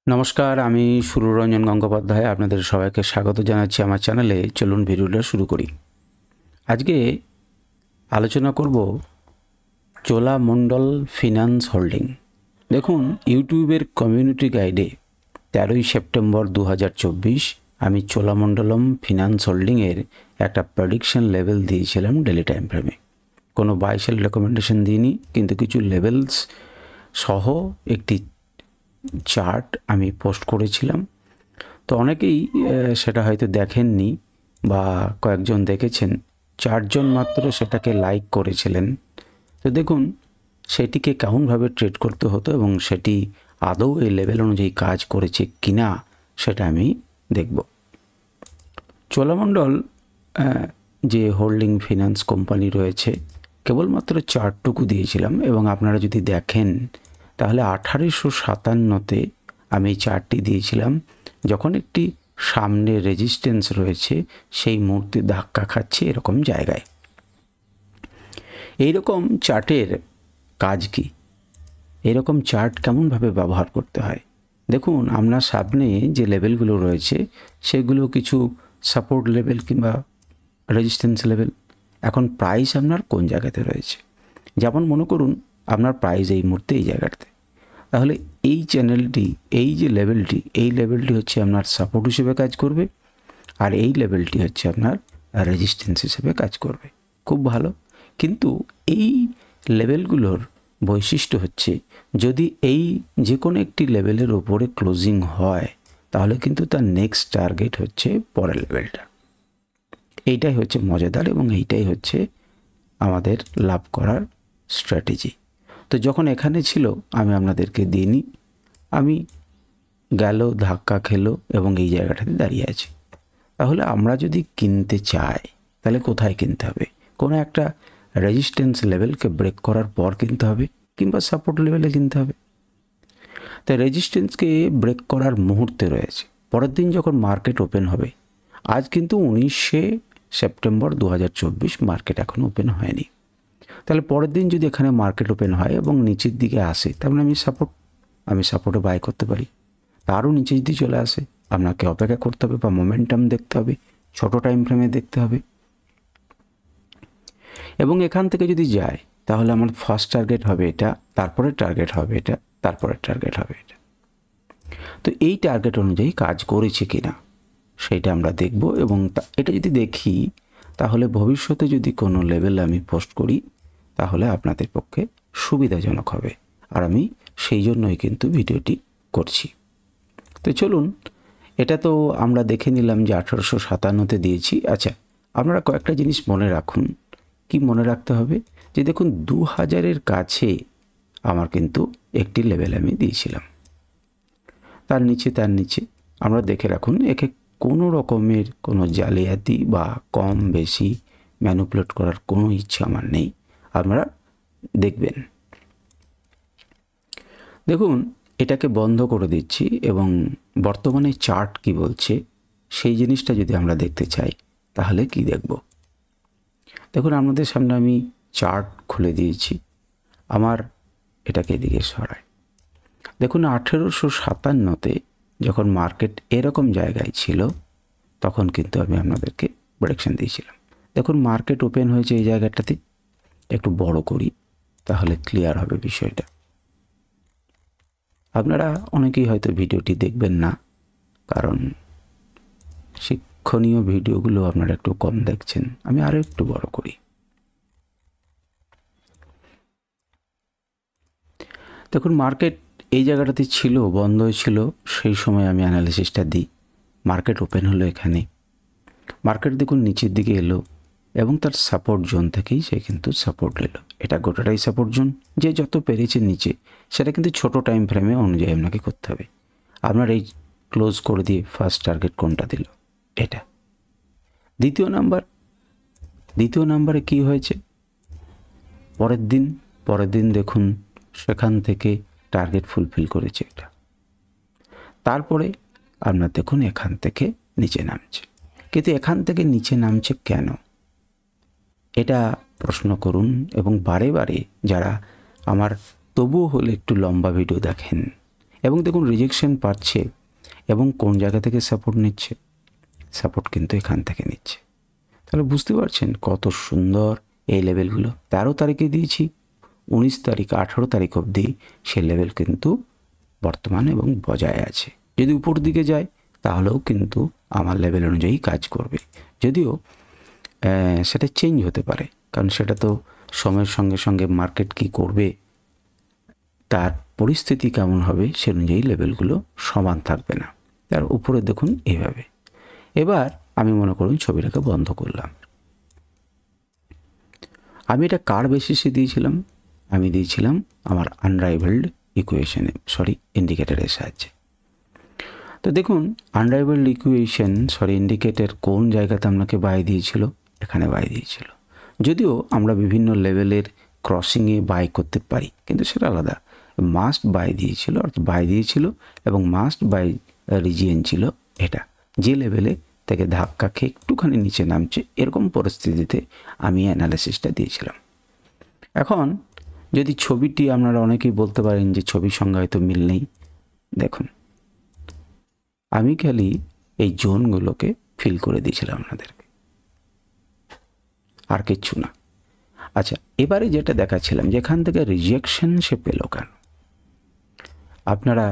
নমস্কার, আমি সুররঞ্জন গঙ্গোপাধ্যায় আপনাদের সবাইকে স্বাগত জানাচ্ছি আমার চ্যানেলে। চলুন ভিডিওটা শুরু করি। আজকে আলোচনা করব চোলামণ্ডল ফিনান্স হোল্ডিং। দেখুন, ইউটিউবের কমিউনিটি গাইডে 13ই সেপ্টেম্বর 2024 আমি চোলামণ্ডলম ফিনান্স হোল্ডিংয়ের একটা প্রেডিকশন লেভেল দিয়েছিলাম ডেলি টাইম ফ্রেমে। কোনো বাই সেল রেকমেন্ডেশন দিইনি, কিন্তু কিছু লেভেলস সহ একটি চার্ট আমি পোস্ট করেছিলাম। তো অনেকেই সেটা হয়তো দেখেননি বা কয়েকজন দেখেছেন, 4 জন মাত্র সেটাকে লাইক করেছিলেন। তো দেখুন সেটিকে কেমনভাবে ট্রেড করতে হতো এবং সেটি আদৌ এই লেভেল অনুযায়ী কাজ করেছে কিনা সেটা আমি দেখব। চোলামণ্ডল যে হোল্ডিং ফিনান্স কোম্পানি রয়েছে, কেবলমাত্র চার্টটুকু দিয়েছিলাম এবং আপনারা যদি দেখেন তাহলে 1857-তে আমি এই চার্টটি দিয়েছিলাম, যখন একটি সামনে রেজিস্ট্যান্স রয়েছে সেই মুহূর্তে ধাক্কা খাচ্ছে এরকম জায়গায়। এইরকম চার্টের কাজ কি, এরকম চার্ট কেমনভাবে ব্যবহার করতে হয়? দেখুন, আপনার সামনে যে লেভেলগুলো রয়েছে সেগুলো কিছু সাপোর্ট লেভেল কিংবা রেজিস্ট্যান্স লেভেল। এখন প্রাইস আপনার কোন জায়গাতে রয়েছে, যেমন মনে করুন আপনার প্রাইস এই মুহূর্তে এই জায়গাতে, তাহলে এই চ্যানেলটি, এই যে লেভেলটি, এই লেভেলটি হচ্ছে আপনার সাপোর্ট হিসেবে কাজ করবে, আর এই লেভেলটি হচ্ছে আপনার রেজিস্ট্যান্স হিসেবে কাজ করবে। খুব ভালো। কিন্তু এই লেভেলগুলোর বৈশিষ্ট্য হচ্ছে, যদি এই যে কোনো একটি লেভেলের ওপরে ক্লোজিং হয় তাহলে কিন্তু তার নেক্সট টার্গেট হচ্ছে পরের লেভেলটা। এইটাই হচ্ছে মজাদার এবং এইটাই হচ্ছে আমাদের লাভ করার স্ট্র্যাটেজি। তো যখন এখানে ছিল আমি আপনাদেরকে দিইনি, আমি গেল ধাক্কা খেলো এবং এই জায়গাটাতে দাঁড়িয়ে আছি। তাহলে আমরা যদি কিনতে চাই তাহলে কোথায় কিনতে হবে? কোনো একটা রেজিস্ট্যান্স লেভেলকে ব্রেক করার পর কিনতে হবে কিংবা সাপোর্ট লেভেলে কিনতে হবে। তাই রেজিস্ট্যান্সকে ব্রেক করার মুহূর্তে রয়েছে, পরের দিন যখন মার্কেট ওপেন হবে। আজ কিন্তু 19শে সেপ্টেম্বর 2024, মার্কেট এখনও ওপেন হয়নি। তাহলে পরের দিন যদি এখানে মার্কেট ওপেন হয় এবং নিচের দিকে আসে, তার মানে আমি সাপোর্টে বাই করতে পারি। তারও নিচে যদি চলে আসে, আপনাকে অপেক্ষা করতে হবে বা মোমেন্টাম দেখতে হবে, ছোট টাইম ফ্রেমে দেখতে হবে। এবং এখান থেকে যদি যায় তাহলে আমার ফার্স্ট টার্গেট হবে এটা, তারপরে টার্গেট হবে এটা, তারপরে টার্গেট হবে এটা। তো এই টার্গেট অনুযায়ী কাজ করেছে কিনা সেইটা আমরা দেখব। এবং এটা যদি দেখি তাহলে ভবিষ্যতে যদি কোনো লেভেল আমি পোস্ট করি তাহলে আপনাদের পক্ষে সুবিধাজনক হবে, আর আমি সেই জন্যই কিন্তু ভিডিওটি করছি। তো চলুন, এটা তো আমরা দেখে নিলাম যে 1857-তে দিয়েছি। আচ্ছা, আপনারা কয়েকটা জিনিস মনে রাখুন। কি মনে রাখতে হবে? যে দেখুন, 2000-এর কাছে আমার কিন্তু একটি লেভেল আমি দিয়েছিলাম, তার নিচে আমরা দেখে রাখুন। একে কোনো রকমের কোনো জালিয়াতি বা কম বেশি ম্যানিপুলেট করার কোনো ইচ্ছা আমার নেই, আপনারা দেখবেন। দেখুন, এটাকে বন্ধ করে দিচ্ছি এবং বর্তমানে চার্ট কি বলছে সেই জিনিসটা যদি আমরা দেখতে চাই তাহলে কি দেখব? দেখুন, আপনাদের সামনে আমি চার্ট খুলে দিয়েছি। আমার এটাকে এদিকে সরাই। দেখুন, 1857-তে যখন মার্কেট এরকম জায়গায় ছিল তখন কিন্তু আমি আপনাদেরকে প্রেডিকশন দিয়েছিলাম। দেখুন, মার্কেট ওপেন হয়েছে এই জায়গাটাতে। একটু বড় করি তাহলে ক্লিয়ার হবে বিষয়টা। আপনারা অনেকেই হয়তো ভিডিওটি দেখবেন না, কারণ শিক্ষণীয় ভিডিওগুলো আপনারা একটু কম দেখছেন। আমি আরও একটু বড় করি। দেখুন, মার্কেট এই জায়গাটাতে ছিল, বন্ধ হয়েছিল, সেই সময় আমি অ্যানালিসিসটা দিই। মার্কেট ওপেন হলো এখানে, মার্কেট দেখুন নিচের দিকে এলো এবং তার সাপোর্ট জোন থেকেই সে কিন্তু সাপোর্ট নিল। এটা গোটাটাই সাপোর্ট জোন। যে যত পেরেছে নিচে, সেটা কিন্তু ছোট টাইম ফ্রেমে অনুযায়ী আপনাকে করতে হবে। আপনার এই ক্লোজ করে দিয়ে ফার্স্ট টার্গেট কোনটা দিল? এটা। দ্বিতীয় নাম্বারে কি হয়েছে? পরের দিন দেখুন সেখান থেকে টার্গেট ফুলফিল করেছে এটা। তারপরে আপনার দেখুন এখান থেকে নিচে নামছে। কিন্তু এখান থেকে নিচে নামছে কেন? এটা প্রশ্ন করুন এবং বারে বারে যারা আমার তবুও হলে একটু লম্বা ভিডিও দেখেন এবং দেখুন রিজেকশন পাচ্ছে এবং কোন জায়গা থেকে সাপোর্ট নিচ্ছে, সাপোর্ট কিন্তু এখান থেকে নিচ্ছে। তাহলে বুঝতে পারছেন কত সুন্দর এই লেভেলগুলো। 13 তারিখে দিয়েছি, 19 তারিখ 18 তারিখ অবধি সেই লেভেল কিন্তু বর্তমান এবং বজায় আছে। যদি উপর দিকে যায় তাহলেও কিন্তু আমার লেভেল অনুযায়ী কাজ করবে, যদিও সেটা চেঞ্জ হতে পারে, কারণ সেটা তো সময়ের সঙ্গে সঙ্গে মার্কেট কি করবে, তার পরিস্থিতি কেমন হবে সে অনুযায়ী লেভেলগুলো সমান থাকবে না। তার উপরে দেখুন এইভাবে। এবার আমি মনে করুন ছবিটাকে বন্ধ করলাম। আমি এটা কার বেসিসে দিয়েছিলাম? আমি দিয়েছিলাম আমার আনরাইভেলড ইকুয়েশনে, ইন্ডিকেটরের সাহায্যে। তো দেখুন আনরাইভেলড ইকুয়েশন ইন্ডিকেটর কোন জায়গাতে আপনাকে বাই দিয়েছিল? এখানে বাই দিয়েছিল। যদিও আমরা বিভিন্ন লেভেলের ক্রসিংয়ে বাই করতে পারি, কিন্তু সেটা আলাদা। মাস্ট বাই দিয়েছিল, অর্থাৎ বাই দিয়েছিল এবং মাস্ট বাই রিজিয়ন ছিল এটা, যে লেভেলে থেকে ধাক্কা খেয়ে একটুখানি নিচে নামছে, এরকম পরিস্থিতিতে আমি অ্যানালিসিসটা দিয়েছিলাম। এখন যদি ছবিটি, আপনারা অনেকেই বলতে পারেন যে ছবির সঙ্গে হয়তো মিল নেই। দেখুন আমি খালি এই জোনগুলোকে ফিল করে দিয়েছিলাম আপনাদেরকে, আর কিচ্ছু না। আচ্ছা, এবারে যেটা দেখাচ্ছিলাম যেখান থেকে রিজেকশন সে পেল কেন, আপনারা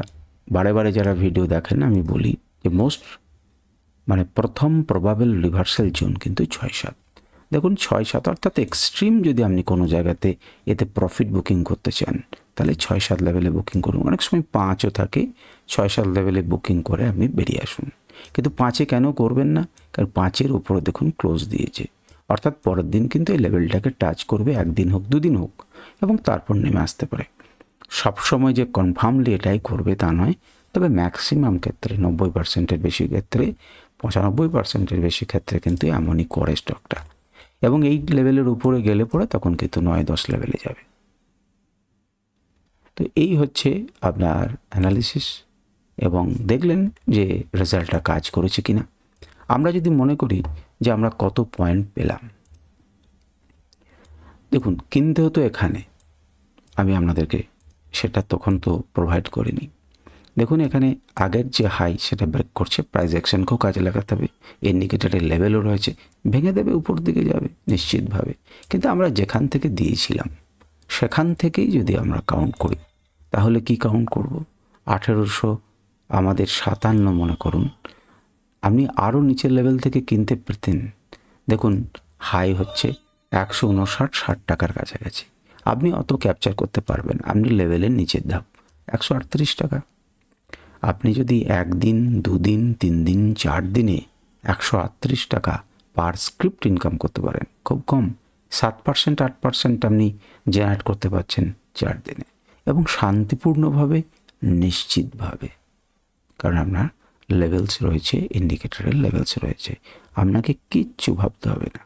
বারে বারে যারা ভিডিও দেখেন আমি বলি যে প্রথম প্রবাবল রিভার্সাল জোন কিন্তু 6-7। দেখুন 6-7 অর্থাৎ এক্সট্রিম যদি আপনি কোনো জায়গাতে এতে প্রফিট বুকিং করতে চান তাহলে 6-7 লেভেলে বুকিং করুন। অনেক সময় 5ও থাকে, 6-7 লেভেলে বুকিং করে আপনি বেরিয়ে আসুন। কিন্তু 5-এ কেন করবেন না? কারণ 5-এর উপরে দেখুন ক্লোজ দিয়েছে, অর্থাৎ পরের দিন কিন্তু এই লেভেলটাকে টাচ করবে, একদিন হোক 2 দিন হোক, এবং তারপর নেমে আসতে পারে। সবসময় যে কনফার্মলি এটাই করবে তা নয়, তবে ম্যাক্সিমাম ক্ষেত্রে 90%-এর বেশি ক্ষেত্রে, 95%-এর বেশি ক্ষেত্রে কিন্তু এমনই করে স্টকটা। এবং এই লেভেলের উপরে গেলে পরে তখন কিন্তু 9-10 লেভেলে যাবে। তো এই হচ্ছে আপনার অ্যানালিসিস, এবং দেখলেন যে রেজাল্টটা কাজ করেছে কিনা। আমরা যদি মনে করি যে আমরা কত পয়েন্ট পেলাম, দেখুন কিনতে হতো এখানে, আমি আপনাদেরকে সেটা তখন তো প্রোভাইড করিনি। দেখুন এখানে আগের যে হাই সেটা ব্রেক করছে, প্রাইস অ্যাকশনকেও কাজে লাগাতে হবে, ইন্ডিকেটরের লেভেলও রয়েছে, ভেঙে দেবে, উপর দিকে যাবে নিশ্চিতভাবে। কিন্তু আমরা যেখান থেকে দিয়েছিলাম সেখান থেকেই যদি আমরা কাউন্ট করি তাহলে কি কাউন্ট করব? 1800 আমাদের 57 মনে করুন, আপনি আরও নিচের লেভেল থেকে কিনতে পেতেন। দেখুন হাই হচ্ছে 159-60 টাকার কাছাকাছি, আপনি অত ক্যাপচার করতে পারবেন, আপনি লেভেলের নিচের ধাপ 138 টাকা। আপনি যদি 1 দিন 2 দিন 3 দিন 4 দিনে 138 টাকা পার স্ক্রিপ্ট ইনকাম করতে পারেন, খুব কম 7% 8% আপনি জেনারেট করতে পারছেন 4 দিনে, এবং শান্তিপূর্ণভাবে নিশ্চিতভাবে, কারণ আপনার লেভেলস রয়েছে, ইন্ডিকেটরের লেভেলস রয়েছে, আপনাকে কিচ্ছু ভাবতে হবে না।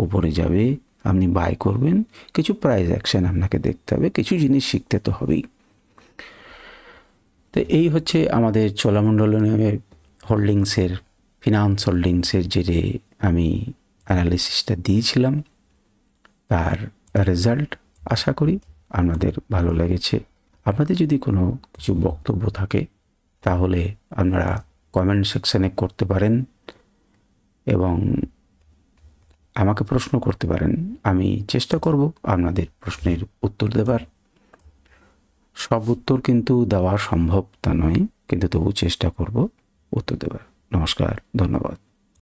উপরে যাবে, আপনি বাই করবেন, কিছু প্রাইস অ্যাকশন আপনাকে দেখতে হবে, কিছু জিনিস শিখতে তো হবেই। তো এই হচ্ছে আমাদের চোলামণ্ডলমের হোল্ডিংসের, ফিনান্স হোল্ডিংসের যে আমি অ্যানালিসিসটা দিয়েছিলাম তার রেজাল্ট আশা করি আপনাদের ভালো লেগেছে। আপনাদের যদি কোনো কিছু বক্তব্য থাকে তাহলে আপনারা কমেন্ট সেকশানে করতে পারেন এবং আমাকে প্রশ্ন করতে পারেন। আমি চেষ্টা করব আপনাদের প্রশ্নের উত্তর দেবার। সব উত্তর কিন্তু দেওয়া সম্ভব তা নয়, কিন্তু তবু চেষ্টা করব উত্তর দেবার। নমস্কার, ধন্যবাদ।